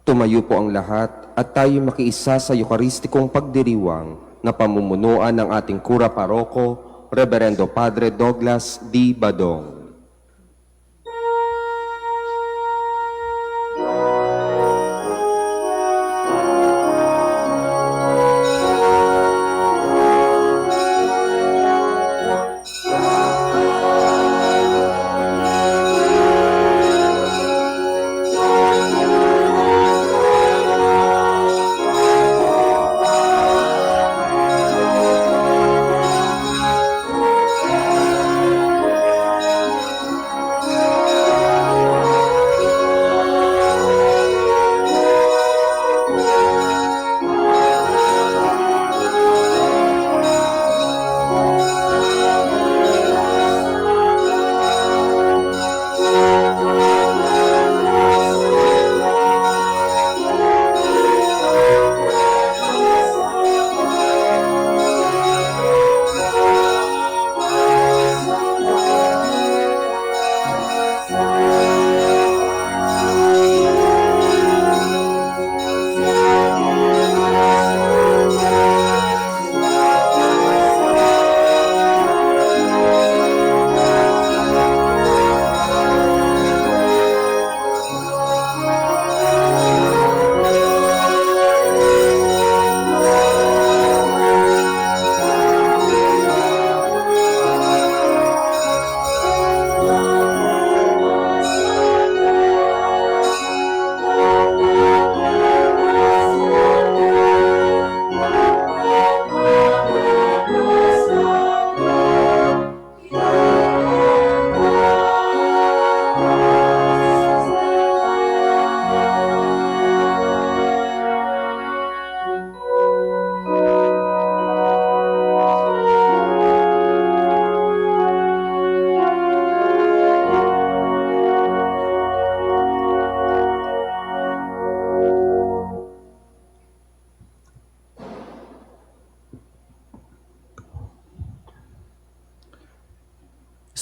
Tumayo po ang lahat at tayo makiisa sa Eucharistikong pagdiriwang na pamumunuan ng ating Kura Paroko, Reverendo Padre Douglas D. Badong.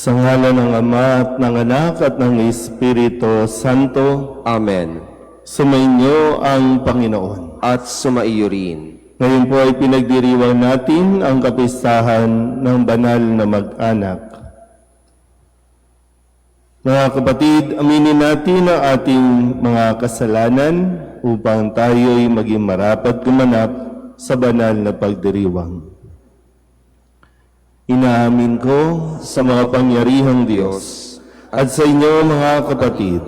Sa ngalan ng Ama at ng Anak at ng Espiritu Santo. Amen. Sumainyo ang Panginoon. At sumaiyo rin. Ngayon po ay pinagdiriwang natin ang kapistahan ng banal na mag-anak. Mga kapatid, aminin natin ang ating mga kasalanan upang tayo'y maging marapat gumanap sa banal na pagdiriwang. Inaamin ko sa mga pangyarihang Diyos at sa inyo mga kapatid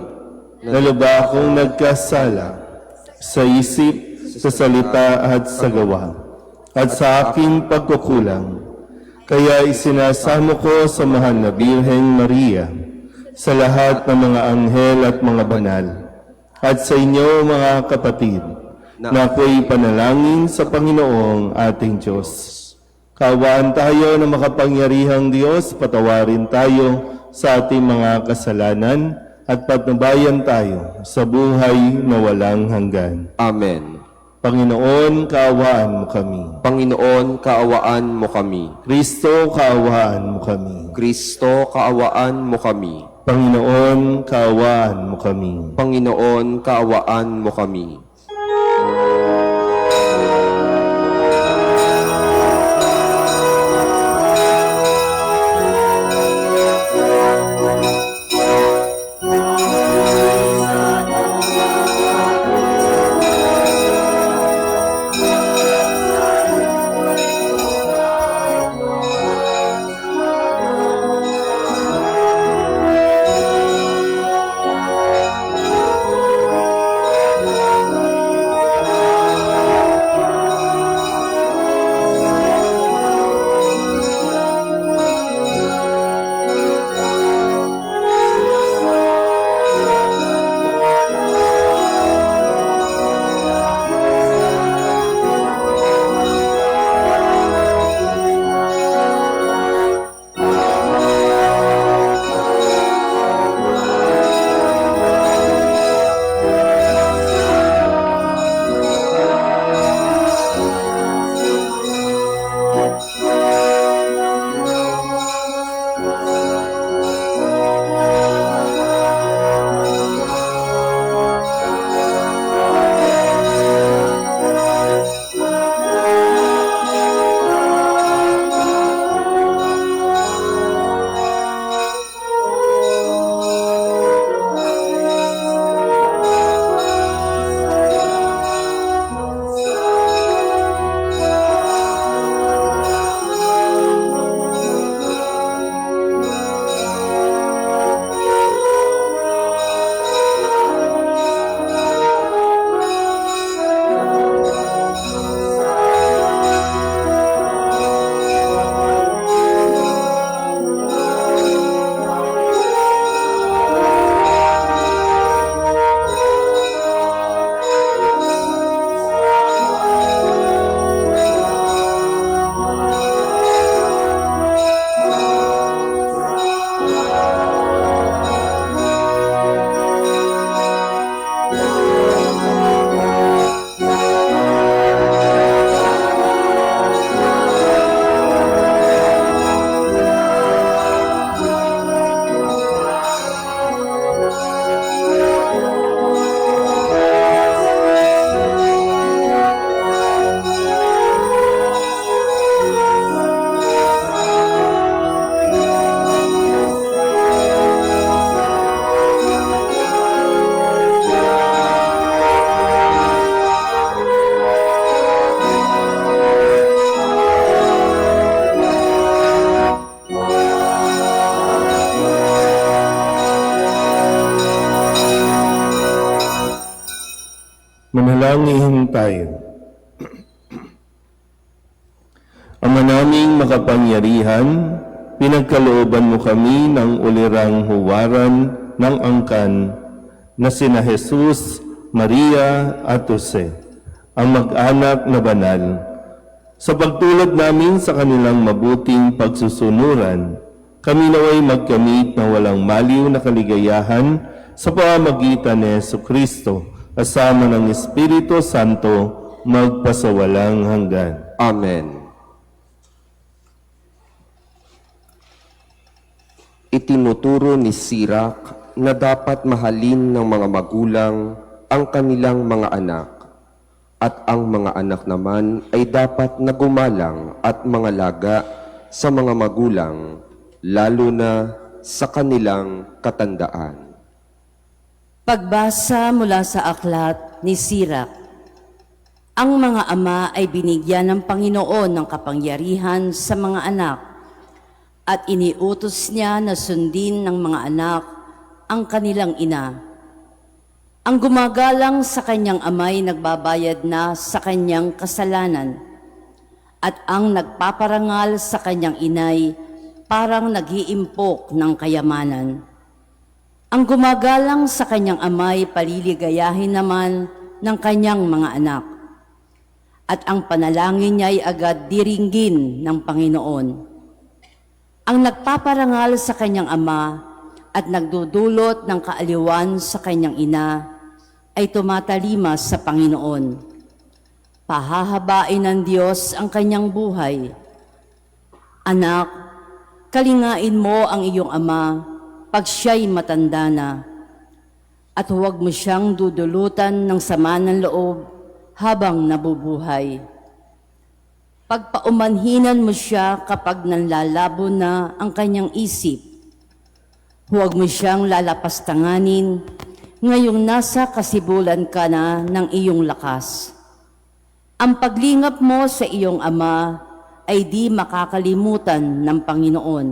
na lubha akong nagkasala sa isip, sa salita at sa gawa at sa aking pagkukulang. Kaya isinasamo ko sa mahal na Birheng Maria, sa lahat ng mga anghel at mga banal, at sa inyo mga kapatid na ako'y panalangin sa Panginoong ating Diyos. Kaawaan tayo ng makapangyarihang Diyos, patawarin tayo sa ating mga kasalanan at patnubayan tayo sa buhay na walang hanggan. Amen. Panginoon, kaawaan mo kami. Panginoon, kaawaan mo kami. Kristo, kaawaan mo kami. Kristo, kaawaan mo kami. Panginoon, kaawaan mo kami. Panginoon, kaawaan mo kami. Manalangin tayo. Ama naming makapangyarihan, pinagkalooban mo kami ng ulirang huwaran ng angkan na sina Jesus, Maria at Jose, ang mag-anak na banal. Sa pagtulad namin sa kanilang mabuting pagsusunuran, kami naway magkamit ng walang maliw na kaligayahan sa pamamagitan ni Jesucristo, kasama ng Espiritu Santo, magpasawalang hanggan. Amen. Itinuturo ni Sirach na dapat mahalin ng mga magulang ang kanilang mga anak, at ang mga anak naman ay dapat na gumalang at mangalaga sa mga magulang, lalo na sa kanilang katandaan. Pagbasa mula sa aklat ni Sirach. Ang mga ama ay binigyan ng Panginoon ng kapangyarihan sa mga anak, at iniutos niya na sundin ng mga anak ang kanilang ina. Ang gumagalang sa kanyang amay nagbabayad na sa kanyang kasalanan, at ang nagpaparangal sa kanyang inay parang nag-iimpok ng kayamanan. Ang gumagalang sa kanyang amay paliligayahin naman ng kanyang mga anak, at ang panalangin niya ay agad diringgin ng Panginoon. Ang nagpaparangal sa kanyang ama at nagdudulot ng kaaliwan sa kanyang ina ay tumatalima sa Panginoon. Pahahabain ng Diyos ang kanyang buhay. Anak, kalingain mo ang iyong ama pag siya'y matanda na, at huwag mo siyang dudulutan ng sama ng loob habang nabubuhay. Pagpaumanhinan mo siya kapag nanlalabo na ang kanyang isip. Huwag mo siyang lalapastanganin ngayong nasa kasibulan ka na ng iyong lakas. Ang paglingap mo sa iyong ama ay di makakalimutan ng Panginoon.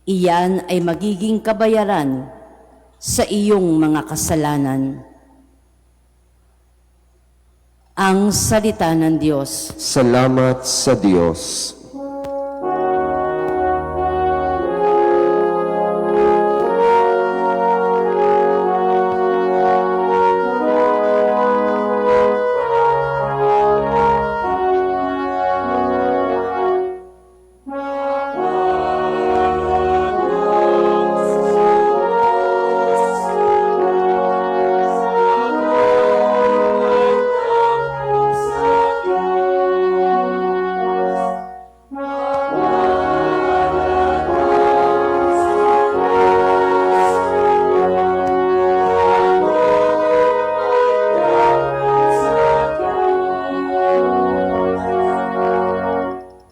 Iyan ay magiging kabayaran sa iyong mga kasalanan. Ang salita ng Diyos. Salamat sa Diyos.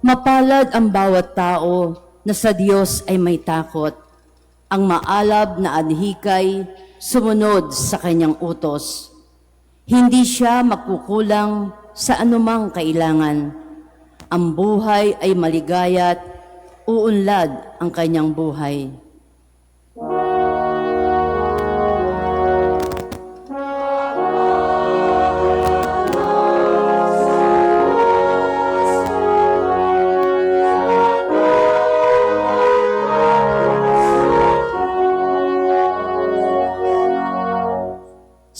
Mapalad ang bawat tao na sa Diyos ay may takot. Ang maalab na adhikay sumunod sa kanyang utos. Hindi siya magkukulang sa anumang kailangan. Ang buhay ay maligaya't uunlad ang kanyang buhay.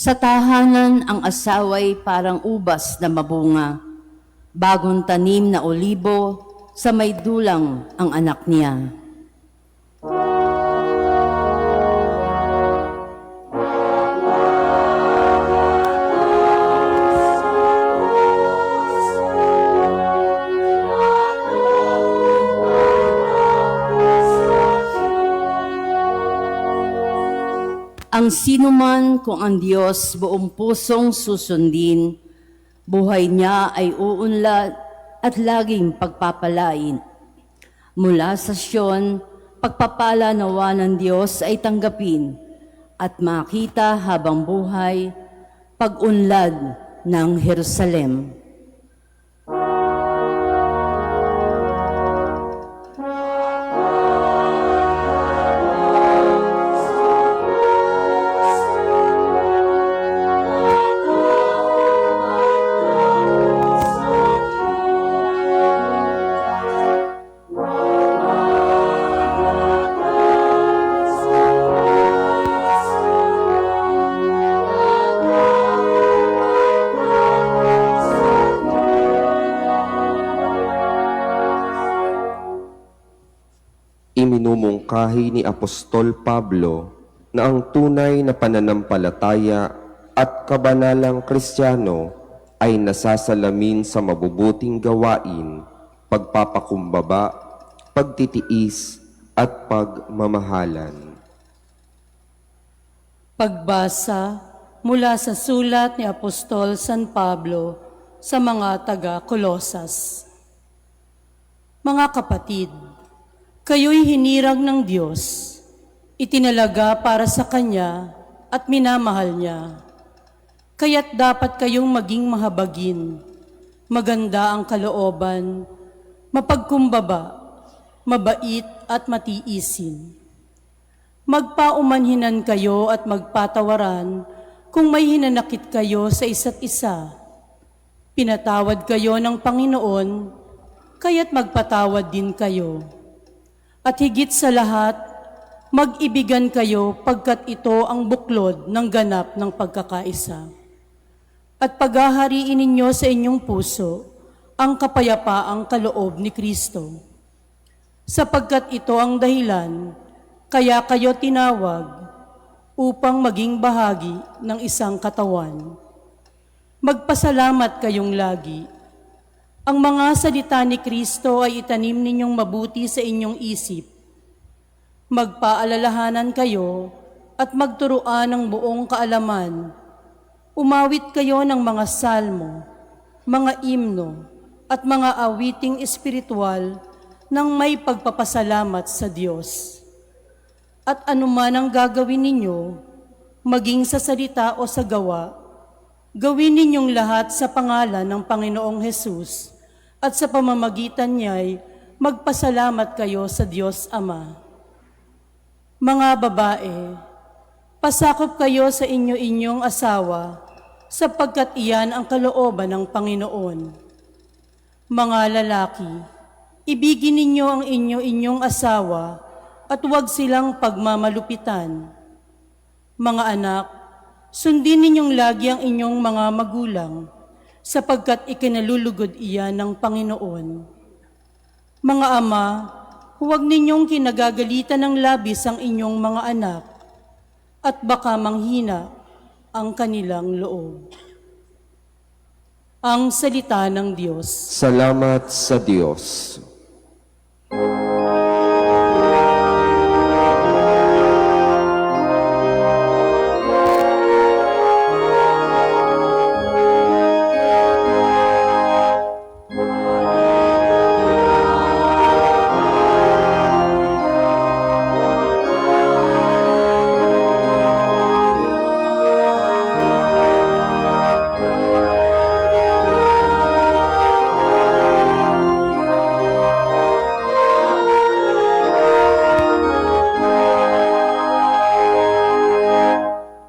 Sa tahanan ang asaway parang ubas na mabunga, bagong tanim na olibo sa may dulang ang anak niya. Ang sinuman kung ang Diyos buong pusong susundin, buhay niya ay uunlad at laging pagpapalain. Mula sa Siyon, pagpapala nawa ng Diyos ay tanggapin at makita habang buhay pag-unlad ng Jerusalem. Imungkahi ni Apostol Pablo na ang tunay na pananampalataya at kabanalang Kristiyano ay nasasalamin sa mabubuting gawain, pagpapakumbaba, pagtitiis at pagmamahalan. Pagbasa mula sa sulat ni Apostol San Pablo sa mga taga-Kolosas. Mga kapatid, kayo'y hinirang ng Diyos, itinalaga para sa Kanya at minamahal Niya. Kaya't dapat kayong maging mahabagin, maganda ang kalooban, mapagkumbaba, mabait at matiisin. Magpaumanhinan kayo at magpatawaran kung may hinanakit kayo sa isa't isa. Pinatawad kayo ng Panginoon, kaya't magpatawad din kayo. At higit sa lahat, mag-ibigan kayo pagkat ito ang buklod ng ganap ng pagkakaisa. At paghahariin ninyo sa inyong puso ang kapayapaang kaloob ni Kristo. Sapagkat ito ang dahilan, kaya kayo tinawag upang maging bahagi ng isang katawan. Magpasalamat kayong lagi. Ang mga salita ni Kristo ay itanim ninyong mabuti sa inyong isip. Magpaalalahanan kayo at magturuan ng buong kaalaman. Umawit kayo ng mga salmo, mga imno, at mga awiting espiritual nang may pagpapasalamat sa Diyos. At anuman ang gagawin ninyo, maging sa salita o sa gawa, gawin ninyong lahat sa pangalan ng Panginoong Hesus at sa pamamagitan niya'y magpasalamat kayo sa Diyos Ama. Mga babae, pasakop kayo sa inyo-inyong asawa sapagkat iyan ang kalooban ng Panginoon. Mga lalaki, ibigin ninyo ang inyo-inyong asawa at huwag silang pagmamalupitan. Mga anak, sundin ninyong lagi ang inyong mga magulang, sapagkat ikinalulugod iyan ng Panginoon. Mga ama, huwag ninyong kinagagalitan ng labis ang inyong mga anak, at baka manghina ang kanilang loob. Ang salita ng Diyos. Salamat sa Diyos.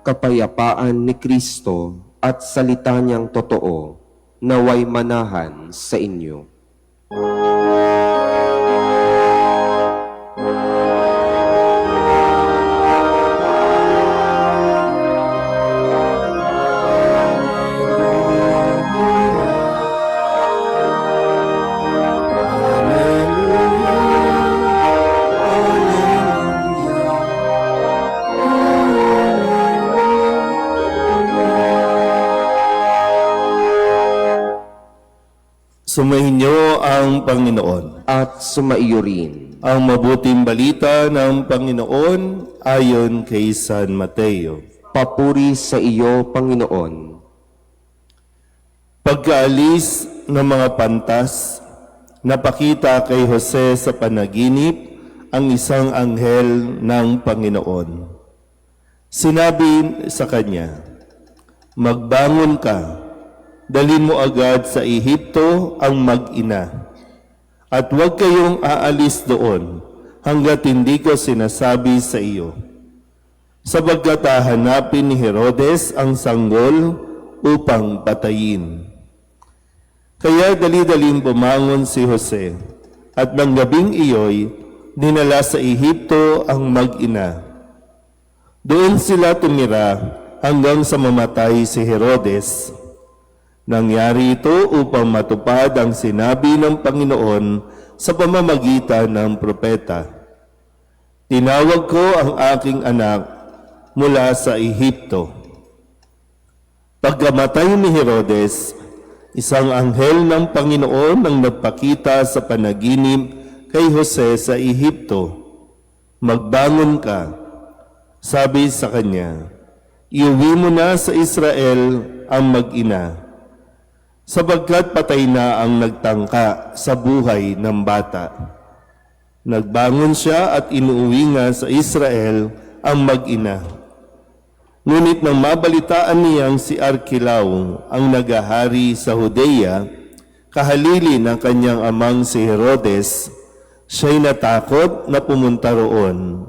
Kapayapaan ni Kristo at salita niyang totoo naway manahan sa inyo. Sumainyo ang Panginoon. At sumaiyo rin. Ang mabuting balita ng Panginoon ayon kay San Mateo. Papuri sa iyo, Panginoon. Pagkaalis ng mga pantas, napakita kay Jose sa panaginip ang isang anghel ng Panginoon. Sinabi sa kanya, "Magbangon ka, dalhin mo agad sa Ehipto ang mag-ina, at huwag kayong aalis doon hanggat hindi ko sinasabi sa iyo. Sapagkat hahanapin ni Herodes ang sanggol upang patayin." Kaya dali-daling bumangon si Jose, at ng gabing iyo'y dinala sa Ehipto ang mag-ina. Doon sila tumira hanggang sa mamatay si Herodes. Nangyari ito upang matupad ang sinabi ng Panginoon sa pamamagitan ng propeta. tinawag ko ang aking anak mula sa Ehipto. Pagkamatay ni Herodes, isang anghel ng Panginoon ang nagpakita sa panaginip kay Jose sa Ehipto. Magbangon ka, sabi sa kanya, iuwi mo na sa Israel ang mag-ina, sapagkat patay na ang nagtangka sa buhay ng bata. Nagbangon siya at inuuwi nga sa Israel ang mag-ina. Ngunit nang mabalitaan niyang si Arkelao ang nagahari sa Judea, kahalili ng kanyang amang si Herodes, siya'y natakot na pumunta roon.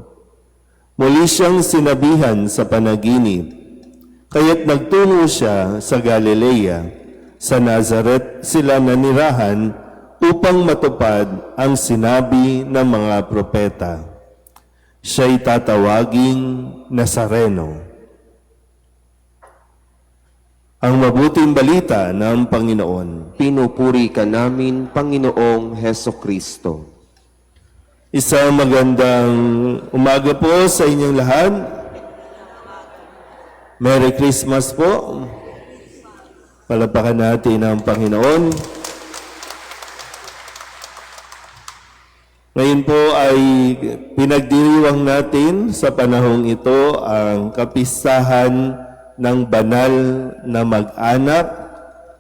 Muli siyang sinabihan sa panaginip, kaya't nagtungo siya sa Galilea. Sa Nazaret sila nanirahan upang matupad ang sinabi ng mga propeta. Siya'y tatawaging Nazareno. Ang mabuting balita ng Panginoon. Pinupuri ka namin, Panginoong Heso Kristo. Isang magandang umaga po sa inyong lahat. Merry Christmas po. Palapakan natin ang Panginoon. Ngayon po ay pinagdiriwang natin sa panahong ito ang kapistahan ng banal na mag-anak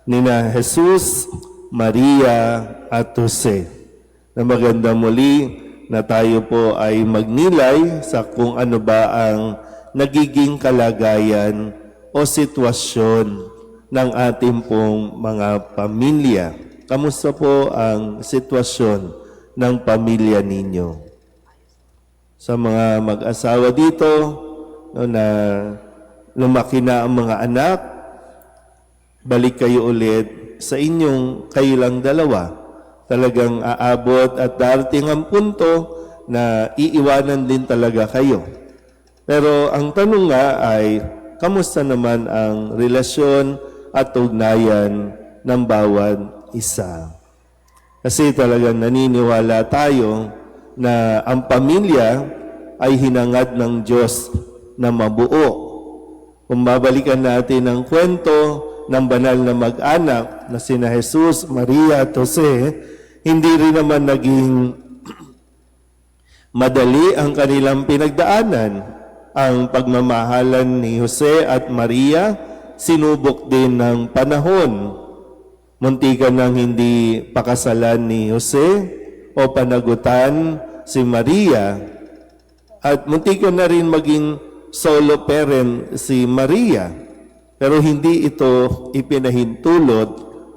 nina Jesus, Maria at Jose. Na maganda muli na tayo po ay magnilay sa kung ano ba ang nagiging kalagayan o sitwasyon ng ating pong mga pamilya. Kamusta po ang sitwasyon ng pamilya ninyo? Sa mga mag-asawa dito, no, na lumaki na ang mga anak, balik kayo ulit sa inyong kayo lang dalawa. Talagang aabot at darating ang punto na iiwanan din talaga kayo. Pero ang tanong nga ay, kamusta naman ang relasyon at ugnayan ng bawat isa? Kasi talagang naniniwala tayo na ang pamilya ay hinangad ng Diyos na mabuo. Kung babalikan natin ang kwento ng banal na mag-anak na sina Jesus, Maria at Jose, hindi rin naman naging madali ang kanilang pinagdaanan. Ang pagmamahalan ni Jose at Maria, sinubok din ng panahon. Muntikan nang hindi pakasalan ni Jose o panagutan si Maria. At muntikan na rin maging solo parent si Maria. Pero hindi ito ipinahintulot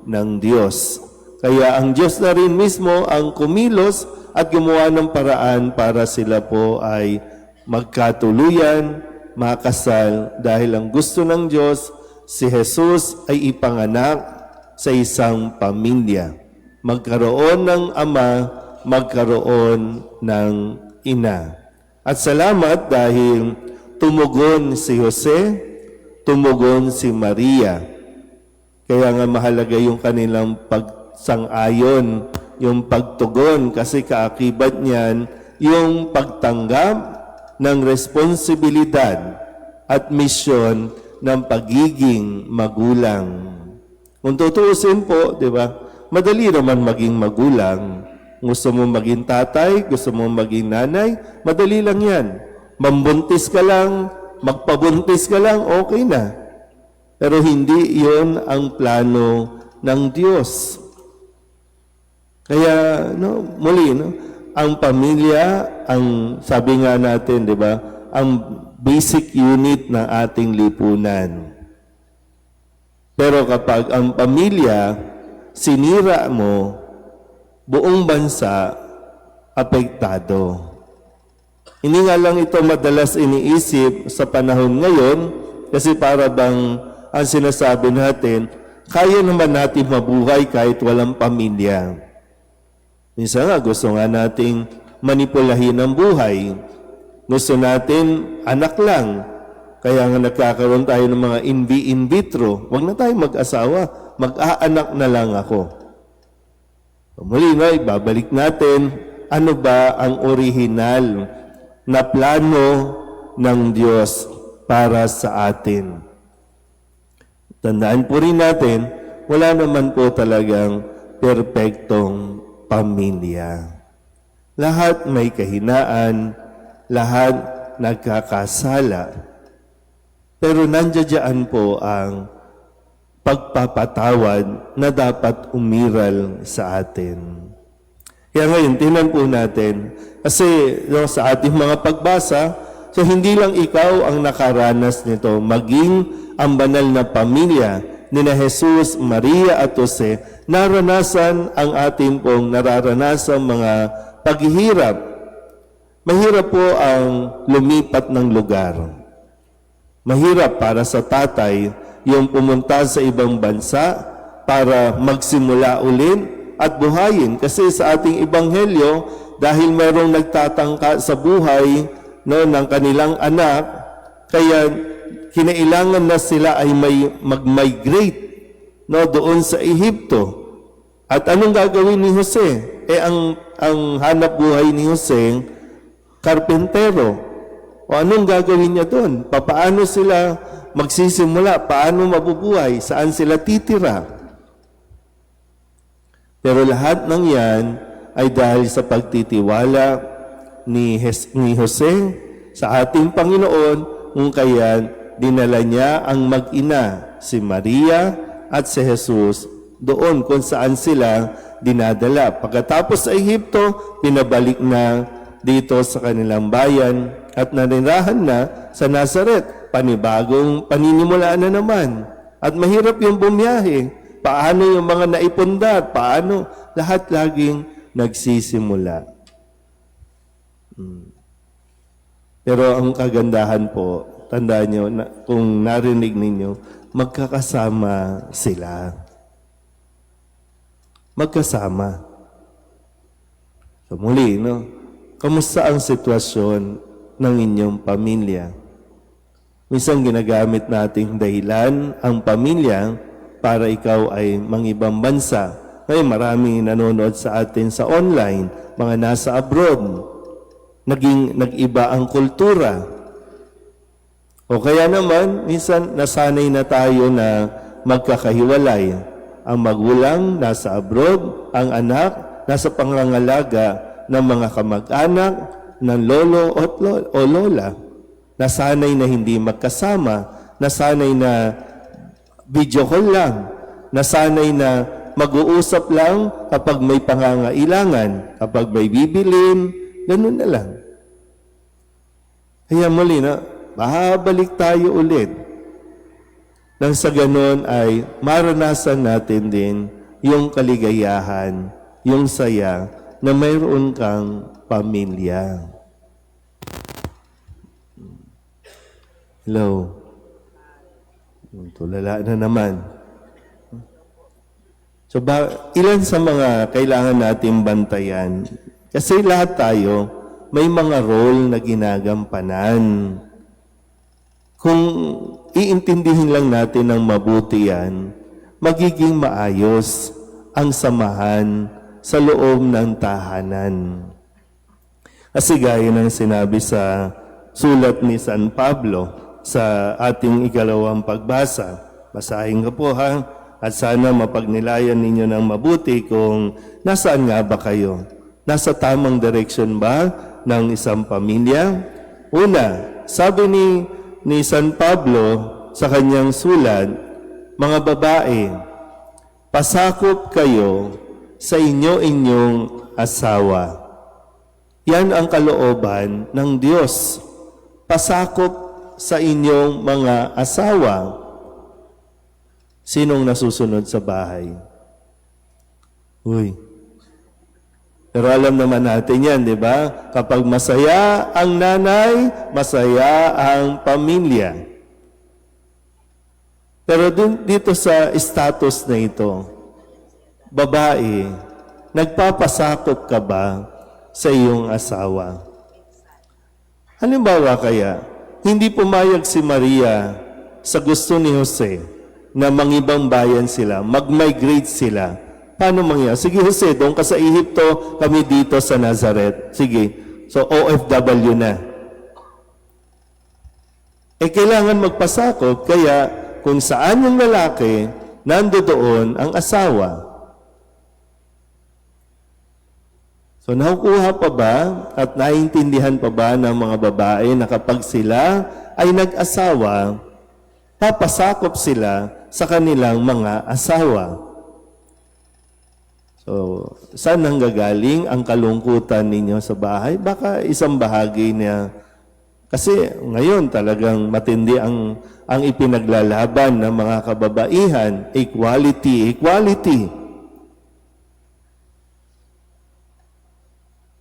ng Diyos. Kaya ang Diyos na rin mismo ang kumilos at gumawa ng paraan para sila po ay magkatuluyan, makasal, dahil ang gusto ng Diyos, si Jesus ay ipanganak sa isang pamilya. Magkaroon ng ama, magkaroon ng ina. At salamat dahil tumugon si Jose, tumugon si Maria. Kaya nga mahalaga yung kanilang pagsang-ayon, yung pagtugon, kasi kaakibat niyan yung pagtanggap ng responsibilidad at misyon ng pagiging magulang. Kung tutuusin po, di ba, madali naman maging magulang. Gusto mo maging tatay, gusto mo maging nanay, madali lang yan. Mambuntis ka lang, magpabuntis ka lang, okay na. Pero hindi yon ang plano ng Diyos. Kaya, muli, ang pamilya, ang sabi nga natin, di ba, ang basic unit ng ating lipunan. Pero kapag ang pamilya, sinira mo, buong bansa, apektado. Hindi nga lang ito madalas iniisip sa panahon ngayon, kasi para bang ang sinasabi natin, kaya naman natin mabuhay kahit walang pamilya. Minsan nga, gusto nga nating manipulahin ang buhay. Gusto natin anak lang. Kaya nga nagkakaroon tayo ng mga in vitro. Huwag na tayo mag-asawa. Mag-aanak na lang ako. Muli na, ibabalik natin, ano ba ang orihinal na plano ng Diyos para sa atin. Tandaan po rin natin, wala naman po talagang perpektong pamilya. Lahat may kahinaan, lahat nagkakasala. Pero nandiyan po ang pagpapatawad na dapat umiral sa atin. Kaya ngayon, tingnan po natin, kasi sa ating mga pagbasa, so hindi lang ikaw ang nakaranas nito, maging ang banal na pamilya ni na Jesus, Maria at Jose, naranasan ang ating pong nararanasan mga paghihirap. Mahirap po ang lumipat ng lugar. Mahirap para sa tatay yung pumunta sa ibang bansa para magsimula ulit at buhayin. Kasi sa ating ebanghelyo, dahil mayroong nagtatangka sa buhay ng kanilang anak, kaya kinailangan na sila ay mag-migrate doon sa Ehipto. At anong gagawin ni Jose? Ang hanap buhay ni Jose, karpentero. O anong gagawin niya doon? Paano sila magsisimula? Paano mabubuhay? Saan sila titira? Pero lahat ng yan ay dahil sa pagtitiwala ni Jose sa ating Panginoon, kung kaya dinala niya ang mag-ina, si Maria at si Jesus, doon kung saan sila dinadala. Pagkatapos sa Ehipto, pinabalik na dito sa kanilang bayan at nanirahan na sa Nazaret. Panibagong paninimulaan na naman. At mahirap yung bumiyahe. Paano yung mga naipundar? Paano? Lahat laging nagsisimula. Pero ang kagandahan po, tandaan nyo, kung narinig ninyo, magkakasama sila. Magkasama. So muli, kamusta ang sitwasyon ng inyong pamilya? Minsan ginagamit nating dahilan ang pamilya para ikaw ay mangibang bansa. Ngayon maraming nanonood sa atin sa online, mga nasa abroad. Nag-iba ang kultura. O kaya naman, minsan nasanay na tayo na magkakahiwalay. Ang magulang nasa abroad, ang anak nasa pangangalaga ng mga kamag-anak, ng lolo o lola. Nasanay na hindi magkasama, nasanay na video call lang, nasanay na mag-uusap lang kapag may pangangailangan, kapag may bibilin, ganun na lang. Kaya muli babalik tayo ulit. Nang sa ganun ay maranasan natin din yung kaligayahan, yung saya na mayroon kang pamilya. Hello. Tulala na naman. So, ilan sa mga kailangan nating bantayan? Kasi lahat tayo may mga role na ginagampanan. Kung iintindihin lang natin ng mabuti yan, magiging maayos ang samahan sa loob ng tahanan. Kasi gaya ng sinabi sa sulat ni San Pablo sa ating ikalawang pagbasa, basahin ko po ha, at sana mapagnilayan ninyo ng mabuti kung nasaan nga ba kayo. Nasa tamang direksyon ba ng isang pamilya? Una, sabi ni San Pablo sa kanyang sulat, mga babae, pasakop kayo sa inyong asawa. Yan ang kalooban ng Diyos. Pasakop sa inyong mga asawa. Sinong nasusunod sa bahay? Uy. Pero alam naman natin yan, di ba? Kapag masaya ang nanay, masaya ang pamilya. Pero dito sa status na ito, babae, nagpapasakop ka ba sa iyong asawa? Halimbawa kaya, hindi pumayag si Maria sa gusto ni Jose na mangibang bayan sila, mag-migrate sila. Paano mangyayari? Sige Jose, doon ka sa Ehipto, kami dito sa Nazaret. Sige, so OFW na. kailangan magpasakop, kaya kung saan yung lalaki, nandoon ang asawa. So nakukuha pa ba at naiintindihan pa ba ng mga babae na kapag sila ay nag-asawa, papasakop sila sa kanilang mga asawa? So, saan nanggagaling ang kalungkutan ninyo sa bahay? Baka isang bahagi niya. Kasi ngayon talagang matindi ang ipinaglalaban ng mga kababaihan. Equality, equality.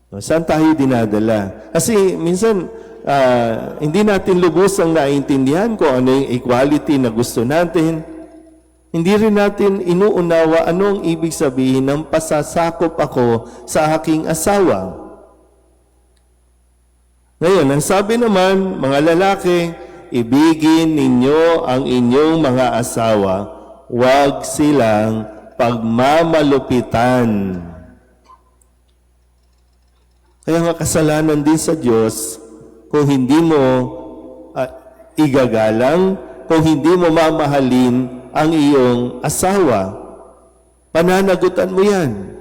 So, saan tayo dinadala? Kasi minsan, hindi natin lubusang naiintindihan kung ano yung equality na gusto natin. Hindi rin natin inuunawa anong ibig sabihin ng pasasakop ako sa aking asawa. Ngayon, ang sabi naman, mga lalaki, ibigin ninyo ang inyong mga asawa, huwag silang pagmamalupitan. Kaya nga kasalanan din sa Diyos kung hindi mo igagalang, kung hindi mo mamahalin ang iyong asawa. Pananagutan mo yan.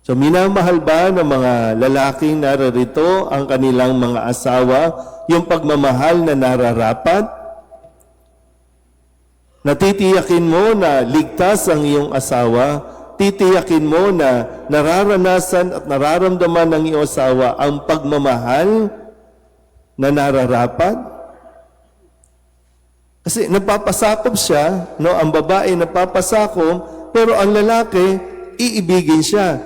So, minamahal ba ng mga lalaking nararito ang kanilang mga asawa, yung pagmamahal na nararapat? Natitiyakin mo na ligtas ang iyong asawa, titiyakin mo na nararanasan at nararamdaman ng iyong asawa ang pagmamahal na nararapat? Kasi napapasakop siya, no? Ang babae napapasakop, pero ang lalaki, iibigin siya.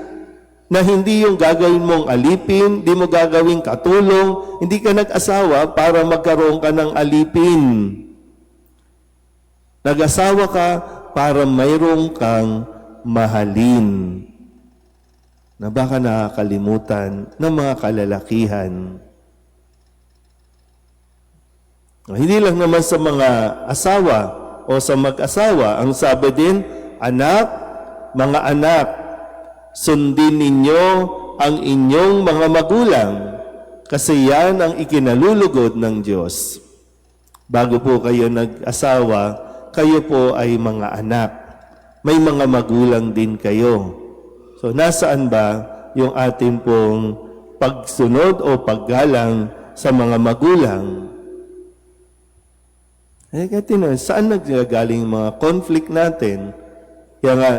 Na hindi yung gagawin mong alipin, hindi mo gagawing katulong, hindi ka nag-asawa para magkaroon ka ng alipin. Nag-asawa ka para mayroong kang mahalin. Na baka nakakalimutan ng mga kalalakihan. Hindi lang naman sa mga asawa o sa mag-asawa. Ang sabi din, anak, mga anak, sundin ninyo ang inyong mga magulang kasi yan ang ikinalulugod ng Diyos. Bago po kayo nag-asawa, kayo po ay mga anak. May mga magulang din kayo. So nasaan ba yung ating pong pagsunod o paggalang sa mga magulang? Saan naggagaling mga conflict natin? Kaya nga,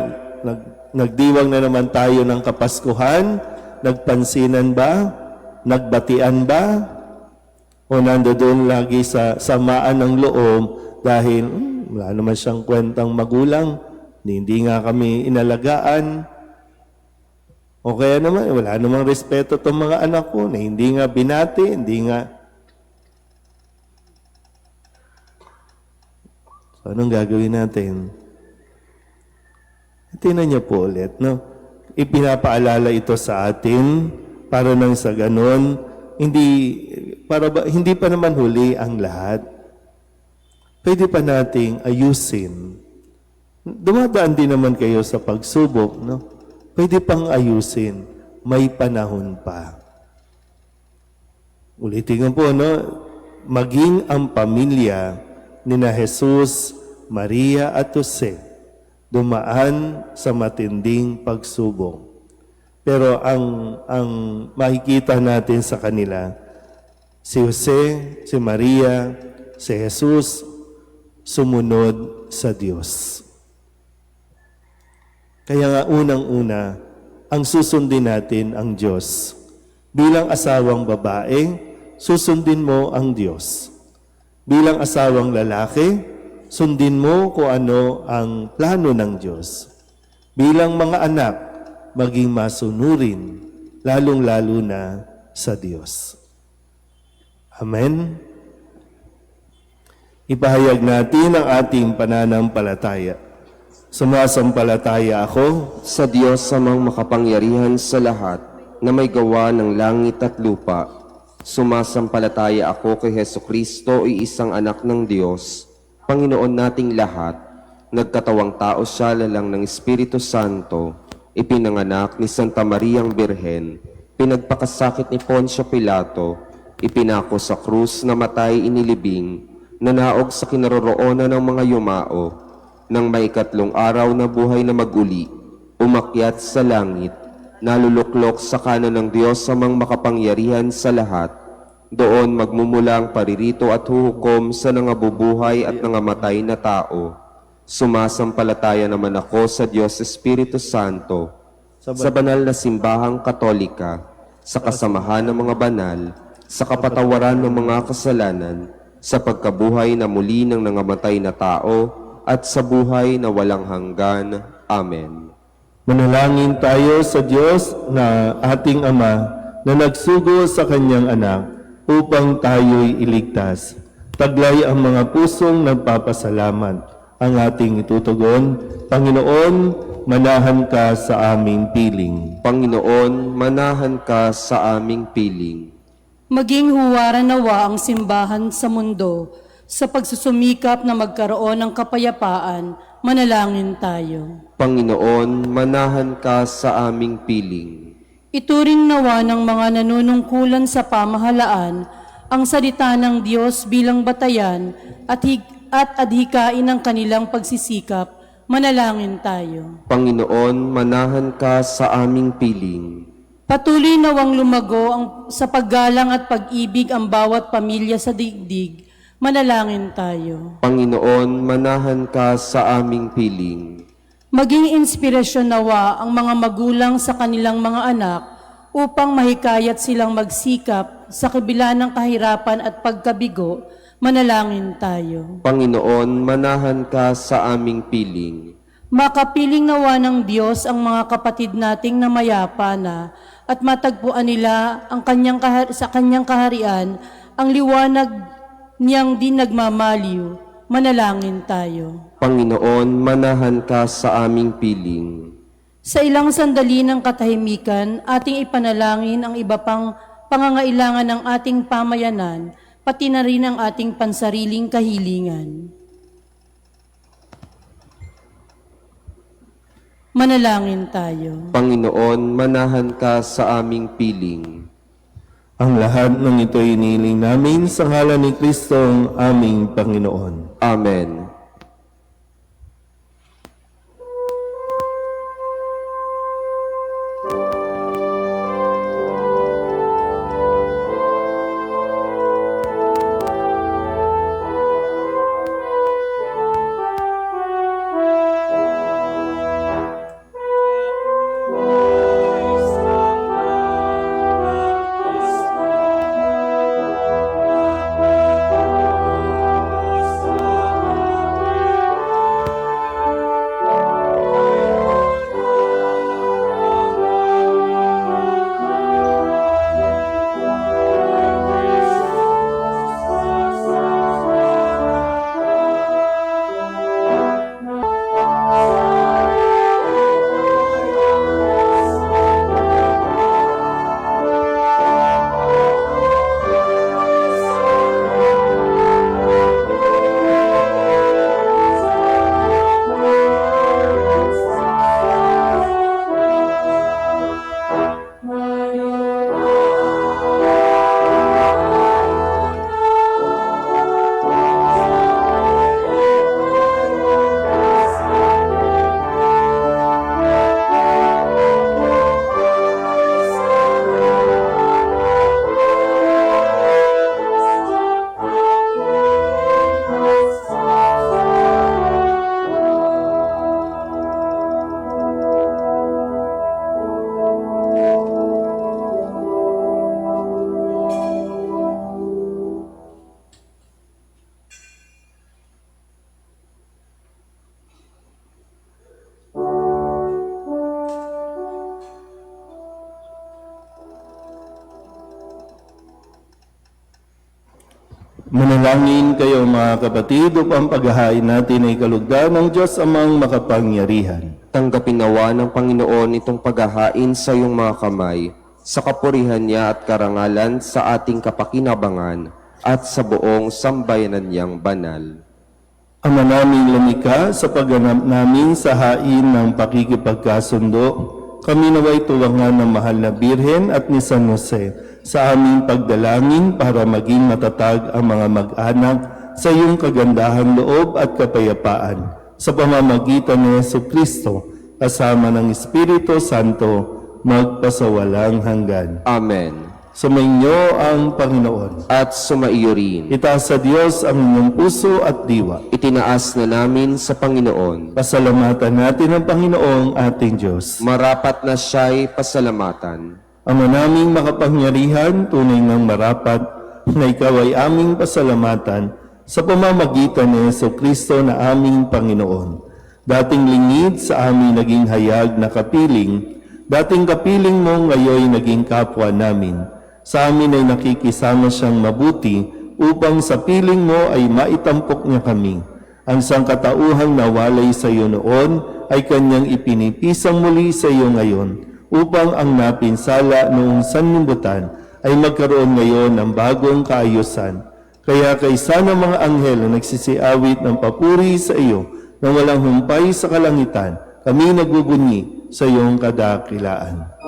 nagdiwang na naman tayo ng Kapaskuhan, nagpansinan ba? Nagbatian ba? O nandoon lagi sa samaan ng loob dahil wala naman siyang kwentang magulang, hindi nga kami inalagaan. O kaya naman, wala namang respeto itong mga anak ko na hindi nga binati, hindi nga. So, anong gagawin natin? Tingnan niyo po ulit, no? Ipinapaalala ito sa atin para nang sa ganon, hindi pa naman huli ang lahat. Pwede pa nating ayusin. Dumadaan din naman kayo sa pagsubok, no? Pwede pang ayusin. May panahon pa. Ulitin po, no? Maging ang pamilya ni na Jesus, Maria at Jose dumaan sa matinding pagsubok. Pero ang makikita natin sa kanila, si Jose, si Maria, si Jesus, sumunod sa Diyos. Kaya nga unang-una, ang susundin natin ang Diyos. Bilang asawang babae, susundin mo ang Diyos. Bilang asawang lalaki, sundin mo kung ano ang plano ng Diyos. Bilang mga anak, maging masunurin, lalong-lalo na sa Diyos. Amen? Ipahayag natin ang ating pananampalataya. Sumasampalataya ako Sa Diyos samang makapangyarihan sa lahat na may gawa ng langit at lupa, sumasampalataya ako kay Hesukristo, isang anak ng Diyos, Panginoon nating lahat, nagkatawang tao siya lalang ng Espiritu Santo, ipinanganak ni Santa Mariang Birhen, pinagpakasakit ni Poncio Pilato, ipinako sa krus, namatay, inilibing, nanaog sa kinaroroonan ng mga yumao, nang may ikatlong araw na buhay na maguli, umakyat sa langit, naluluklok sa kanan ng Diyos amang makapangyarihan sa lahat. Doon magmumula ang paririto at huhukom sa nangabubuhay at nangamatay na tao. Sumasampalataya naman ako sa Diyos Espiritu Santo, sa banal na simbahang katolika, sa kasamahan ng mga banal, sa kapatawaran ng mga kasalanan, sa pagkabuhay na muli ng nangamatay na tao, at sa buhay na walang hanggan. Amen. Manalangin tayo sa Diyos na ating Ama na nagsugo sa Kanyang anak upang tayo'y iligtas. Taglay ang mga pusong nagpapasalamat. Ang ating itutugon, Panginoon, manahan ka sa aming piling. Panginoon, manahan ka sa aming piling. Maging huwaran nawa ang simbahan sa mundo sa pagsusumikap na magkaroon ng kapayapaan. Manalangin tayo. Panginoon, manahan ka sa aming piling. Ituring nawa ng mga nanunungkulan sa pamahalaan ang salita ng Diyos bilang batayan at adhikain ng kanilang pagsisikap. Manalangin tayo. Panginoon, manahan ka sa aming piling. Patuloy nawang lumago sa paggalang at pag-ibig ang bawat pamilya sa digdig. Manalangin tayo. Panginoon, manahan ka sa aming piling. Maging inspirasyon nawa ang mga magulang sa kanilang mga anak upang mahikayat silang magsikap sa kabila ng kahirapan at pagkabigo. Manalangin tayo. Panginoon, manahan ka sa aming piling. Makapiling nawa ng Diyos ang mga kapatid nating namayapa na at matagpuan nila ang sa kanyang kaharian ang liwanag niyang di nagmamaliw. Manalangin tayo. Panginoon, manahan ka sa aming piling. Sa ilang sandali ng katahimikan, ating ipanalangin ang iba pang pangangailangan ng ating pamayanan, pati na rin ang ating pansariling kahilingan. Manalangin tayo. Panginoon, manahan ka sa aming piling. Ang lahat ng ito iniling namin sa ngalan ni Kristo ang aming Panginoon. Amen. Manalangin kayo mga kapatid upang paghahain natin ay kalugdan ng Diyos amang makapangyarihan. Tanggapin nawa ng Panginoon itong paghahain sa iyong mga kamay, sa kapurihan niya at karangalan sa ating kapakinabangan at sa buong sambayanan niyang banal. Ama namin lumikha sa pagganap namin sa hain ng pakikipagkasundo, kami naway tuwangan ng mahal na Birhen at ni San Jose sa aming pagdalangin para maging matatag ang mga mag-anak sa iyong kagandahan loob at kapayapaan sa pamamagitan ni Jesucristo kasama ng Espiritu Santo magpasawalang hanggan. Amen. Sumainyo ang Panginoon. At sumaiyo rin. Itaas sa Diyos ang inyong puso at diwa. Itinaas na namin sa Panginoon. Pasalamatan natin ang Panginoong ating Diyos. Marapat na siya'y pasalamatan. Ama naming makapangyarihan, tunay ng marapat na ikaw ay aming pasalamatan sa pamamagitan ni Jesucristo na aming Panginoon. Dating lingid sa aming naging hayag na kapiling, dating kapiling mo ngayon naging kapwa namin. Sa amin ay nakikisama siyang mabuti upang sa piling mo ay maitampok niya kami. Ang sangkatauhang nawalay sa iyo noon ay kanyang ipinipisang muli sa iyo ngayon upang ang napinsala noong sanlibutan ay magkaroon ngayon ng bagong kaayusan. Kaya kaysa ng mga anghel na nagsisiawit ng papuri sa iyo na walang humpay sa kalangitan, kami nagbubunyi sa iyong kadakilaan.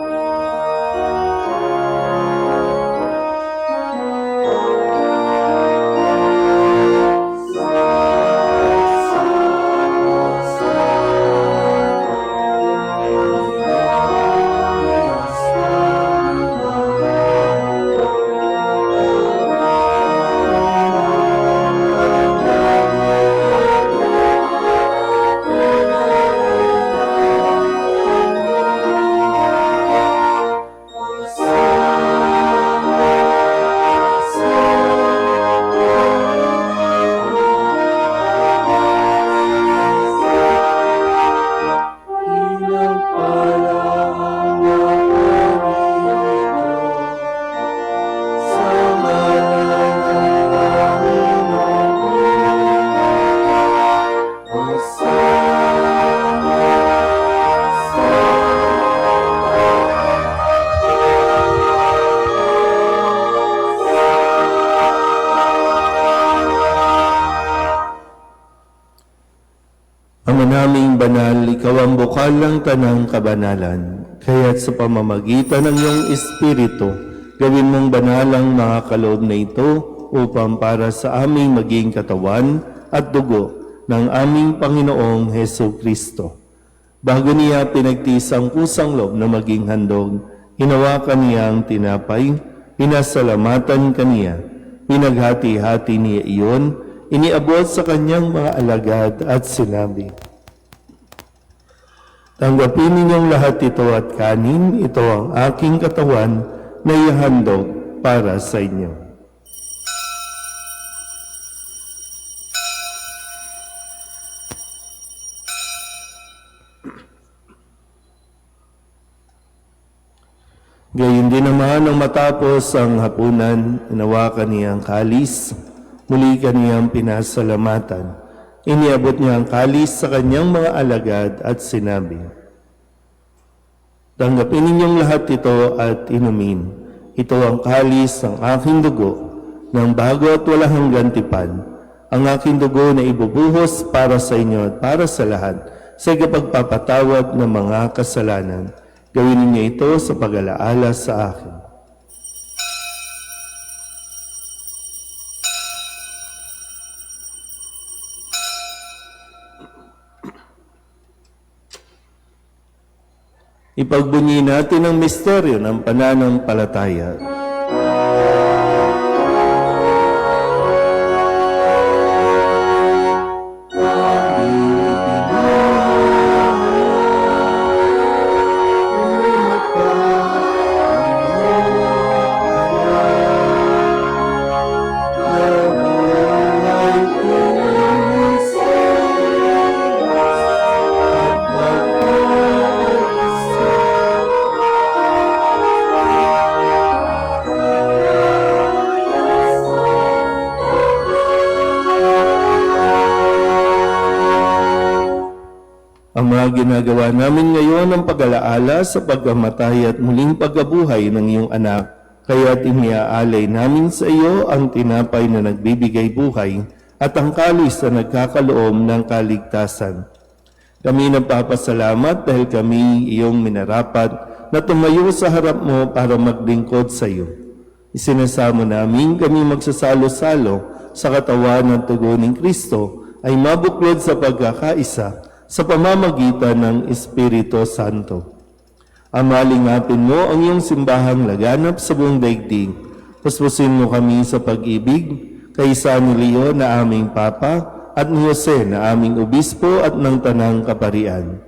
Ama naming banal, ikaw ang bukal ng tanang kabanalan. Kaya't sa pamamagitan ng iyong Espiritu, gawin mong banal ang mga kaloob na ito upang para sa aming maging katawan at dugo ng aming Panginoong Hesu Kristo. Bago niya pinagtiis ang pusang loob na maging handog, hinawakan niya ang tinapay, pinasalamatan kaniya, pinaghati-hati niya iyon, iniabot sa kanyang mga alagad at sinabi, "Tanggapin ninyong lahat ito at kanin, ito ang aking katawan na ihandog para sa inyo." Gayun din naman nang matapos ang hapunan, hinawakan niya ang kalis, muli kaniyang pinasalamatan. Iniabot niya ang kalis sa kanyang mga alagad at sinabi, "Tanggapin ninyong lahat ito at inumin. Ito ang kalis ng aking dugo, ng bago at walang hanggang tipan. Ang aking dugo na ibubuhos para sa inyo at para sa lahat, sa ikapagpapatawad ng mga kasalanan. Gawin ninyo ito sa pag-alaala sa akin." Ipagbunyi natin ang misteryo ng pananampalataya. Ang mga ginagawa namin ngayon ang pag-alaala sa pagkamatay at muling pagkabuhay ng iyong anak, kaya't iniaalay namin sa iyo ang tinapay na nagbibigay buhay at ang kalis na nagkakaloom ng kaligtasan. Kami nagpapasalamat dahil kami iyong minarapat na tumayo sa harap mo para maglingkod sa iyo. Isinasamo namin kami magsasalo-salo sa katawan ng tugo ng Kristo ay mabuklod sa pagkakaisa sa pamamagitan ng Espiritu Santo. Amalingapin mo ang iyong simbahang laganap sa buong daigdig. Puspusin mo kami sa pag-ibig kay San Leo na aming Papa at ni Jose na aming Obispo at ng Tanang Kaparian.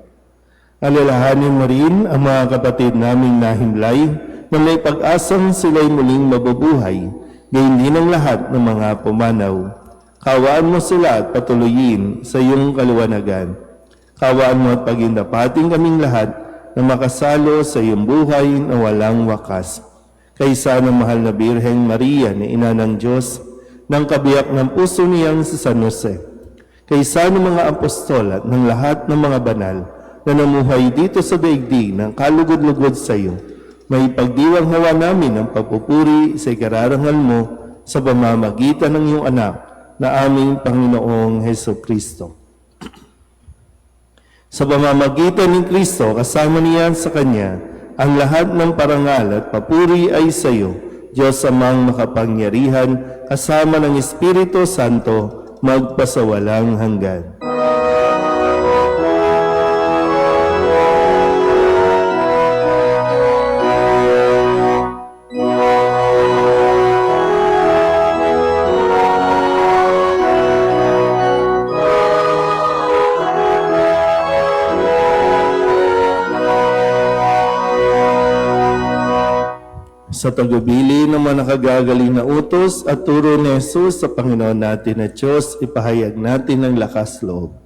Alalahanin mo rin ang mga kapatid naming nahimlay na may pag-asang sila'y muling mabubuhay, gayon din ang lahat ng mga pumanaw. Kawaan mo sila at patuloyin sa iyong kaliwanagan. Kawaan mo at pagindapating kaming lahat na makasalo sa iyong buhay na walang wakas. Kaysa ng mahal na Birheng Maria na Ina ng Diyos, ng kabiyak ng puso niyang si San Jose, kaysa ng mga apostol at ng lahat ng mga banal na namuhay dito sa daigdig ng kalugod-lugod sa iyo, may pagdiwang hawa namin ang pagpupuri sa ikararangal mo sa pamamagitan ng iyong anak na aming Panginoong Heso Kristo. Sa pamamagitan ni Kristo, kasama niya sa Kanya, ang lahat ng parangal at papuri ay sa iyo, Diyos amang makapangyarihan, kasama ng Espiritu Santo, magpasawalang hanggan. Sa tagubili ng mga nakagagaling na utos at turo ni Jesus sa Panginoon natin na Diyos, ipahayag natin ang lakas loob.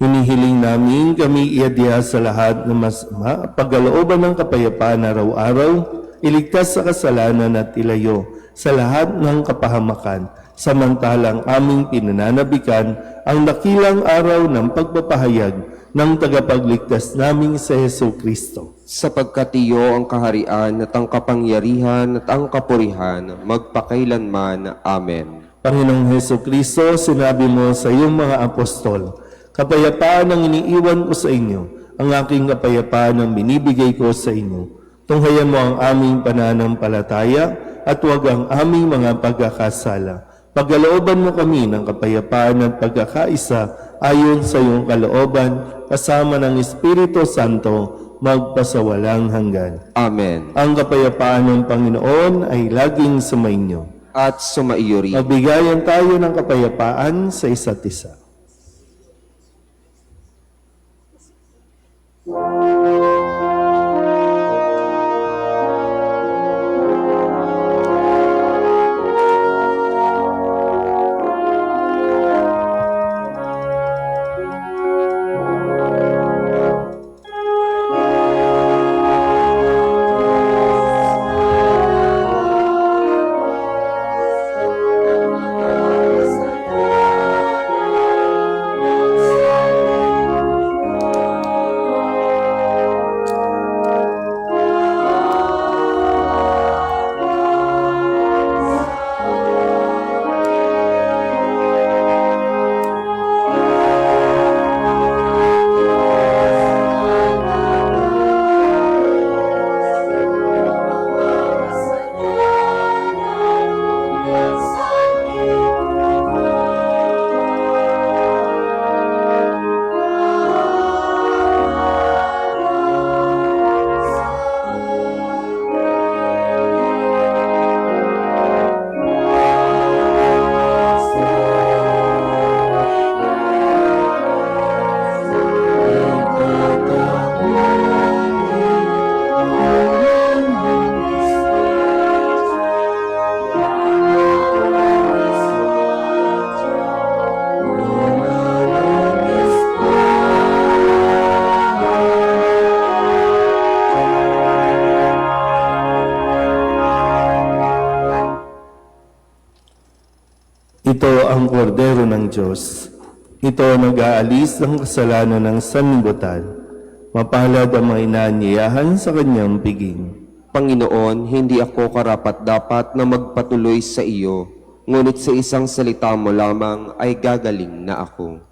Hinihiling namin kami iadya sa lahat ng masama, pagkalooban ng kapayapaan araw-araw, iligtas sa kasalanan at ilayo sa lahat ng kapahamakan, samantalang aming pinananabikan ang dakilang araw ng pagpapahayag ng tagapagligtas naming sa Heso Kristo. Sapagkat iyo ang kaharian at ang kapangyarihan at ang kapurihan magpakailanman. Amen. Panginoong Heso Kristo, sinabi mo sa iyong mga apostol, kapayapaan ang iniiwan ko sa inyo, ang aking kapayapaan ang binibigay ko sa inyo. Tunghayan mo ang aming pananampalataya at huwag ang aming mga pagkakasala. Pagkalooban mo kami ng kapayapaan at pagkakaisa ayon sa iyong kalooban, kasama ng Espiritu Santo, magpasawalang hanggan. Amen. Ang kapayapaan ng Panginoon ay laging sumainyo. At sumaiyo rin. Magbigayan tayo ng kapayapaan sa isa't isa. Ito ang kordero ng Diyos. Ito ang nag-aalis ng kasalanan ng sanlibutan. Mapalad ang mga inaanyayahan sa kanyang piging. Panginoon, hindi ako karapat-dapat na magpatuloy sa iyo, ngunit sa isang salita mo lamang ay gagaling na ako.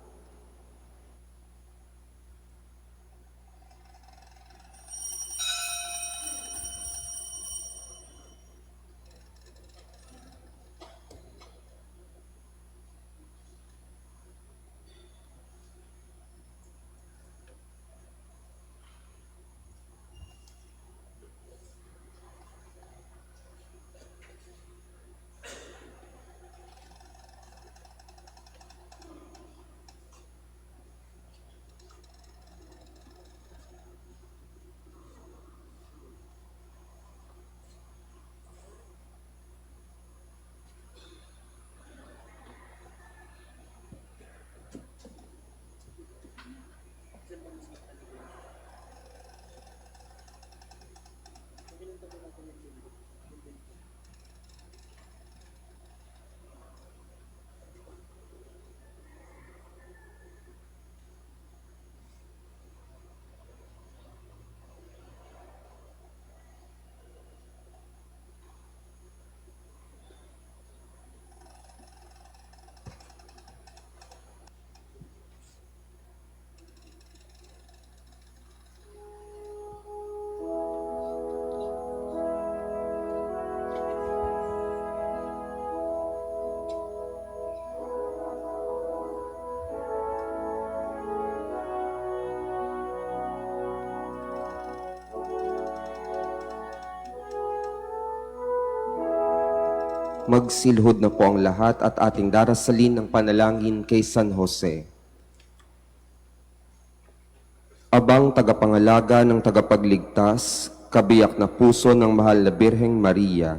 Magsilhod na po ang lahat at ating darasalin ng panalangin kay San Jose. Abang tagapangalaga ng tagapagligtas, kabiyak na puso ng mahal na Birheng Maria,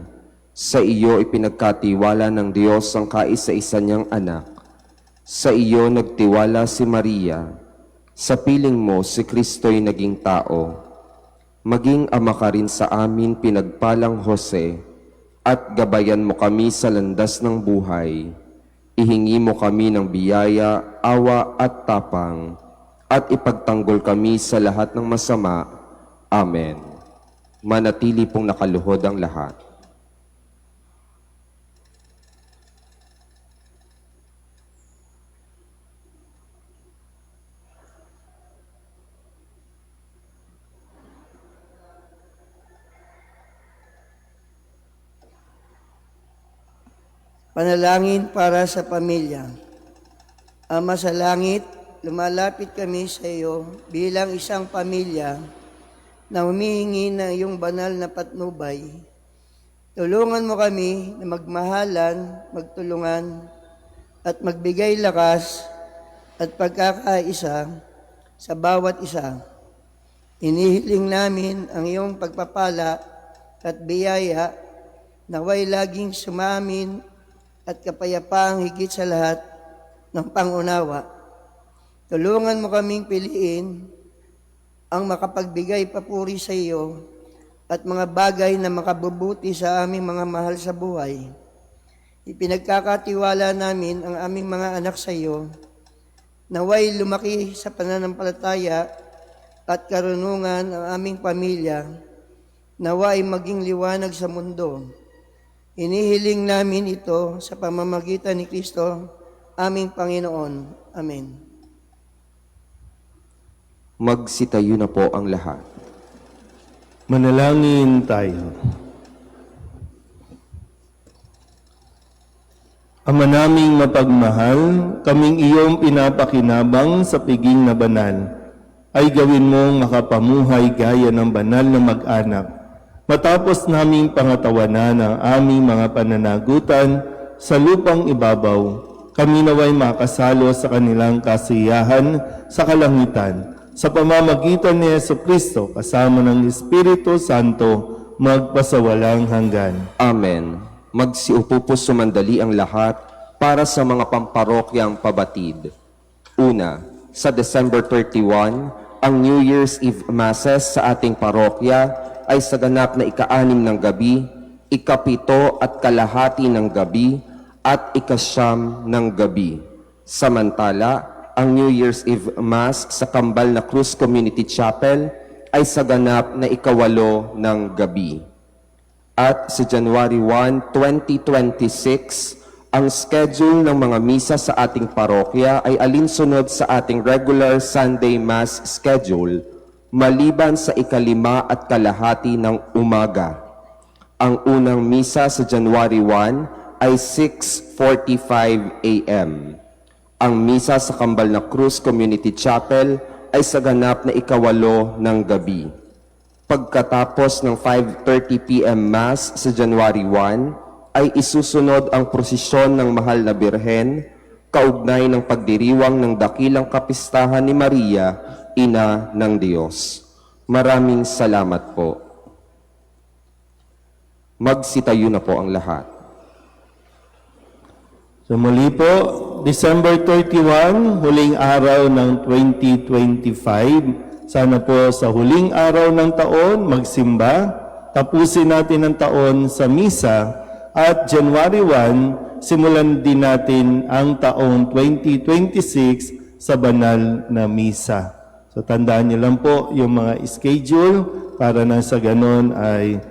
sa iyo ipinagkatiwala ng Diyos ang kaisa-isa niyang anak. Sa iyo nagtiwala si Maria, sa piling mo si Kristo'y naging tao. Maging ama ka rin sa amin, pinagpalang Jose, at gabayan mo kami sa landas ng buhay. Ihingi mo kami ng biyaya, awa at tapang, at ipagtanggol kami sa lahat ng masama. Amen. Manatili pong nakaluhod ang lahat. Panalangin para sa pamilya. Ama sa langit, lumalapit kami sa iyo bilang isang pamilya na humihingi ng iyong banal na patnubay. Tulungan mo kami na magmahalan, magtulungan, at magbigay lakas at pagkakaisa sa bawat isa. Inihiling namin ang iyong pagpapala at biyaya naway laging sumamin at kapayapaang higit sa lahat ng pangunawa. Tulungan mo kaming piliin ang makapagbigay papuri sa iyo at mga bagay na makabubuti sa aming mga mahal sa buhay. Ipinagkakatiwala namin ang aming mga anak sa iyo, naway lumaki sa pananampalataya at karunungan ang aming pamilya, naway maging liwanag sa mundo. Inihiling namin ito sa pamamagitan ni Kristo, aming Panginoon. Amen. Magsitayo na po ang lahat. Manalangin tayo. Ama naming mapagmahal, kaming iyong pinapakinabang sa piging na banal, ay gawin mong makapamuhay gaya ng banal na mag-anak. Matapos naming pangatawanan ang aming mga pananagutan sa lupang ibabaw, kami naway makasalo sa kanilang kasiyahan sa kalangitan, sa pamamagitan ni Jesucristo kasama ng Espiritu Santo, magpasawalang hanggan. Amen. Magsiupo po sumandali ang lahat para sa mga pamparokyang pabatid. Una, sa December 31, ang New Year's Eve Masses sa ating parokya ay sa ganap na ika-6 ng gabi, ika-7 at kalahati ng gabi, at ika-9 ng gabi. Samantala, ang New Year's Eve Mass sa Kambal na Cruz Community Chapel ay sa ganap na ika-8 ng gabi. At sa January 1, 2026, ang schedule ng mga misa sa ating parokya ay alinsunod sa ating regular Sunday Mass schedule, maliban sa ika-5 at kalahati ng umaga. Ang unang misa sa January 1 ay 6:45 a.m. Ang misa sa Kambal na Cruz Community Chapel ay sa ganap na ika-8 ng gabi. Pagkatapos ng 5:30 p.m. Mass sa January 1, ay isusunod ang prosesyon ng Mahal na Birhen, kaugnay ng pagdiriwang ng dakilang kapistahan ni Maria, Ina ng Diyos. Maraming salamat po. Magsitayo na po ang lahat. So muli po, December 31, huling araw ng 2025. Sana po sa huling araw ng taon, magsimba. Tapusin natin ang taon sa misa. At January 1, simulan din natin ang taong 2026 sa banal na misa. So tandaan niyo lang po yung mga schedule para na sa ganon ay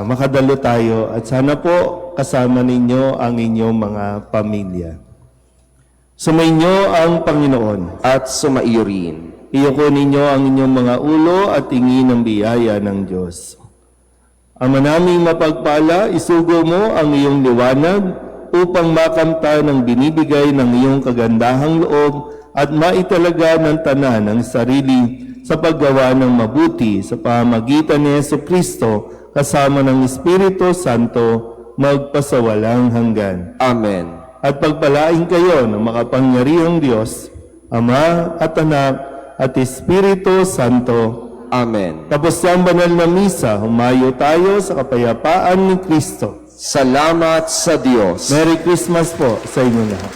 makadalo tayo. At sana po kasama ninyo ang inyong mga pamilya. Sumainyo ang Panginoon. At sumaiyo rin. Iyoko ninyo ang inyong mga ulo at tingin ng biyaya ng Diyos. Ama naming mapagpala, isugo mo ang iyong liwanag upang makamta ng binibigay ng iyong kagandahang loob at maitalaga ng tanan ang sarili sa paggawa ng mabuti sa pamamagitan ni Jesucristo kasama ng Espiritu Santo magpasawalang hanggan. Amen. At pagpalain kayo ng makapangyarihang Diyos, Ama at Anak at Espiritu Santo. Amen. Tapos ang banal na misa, humayo tayo sa kapayapaan ni Kristo. Salamat sa Diyos. Merry Christmas po sa inyo lahat.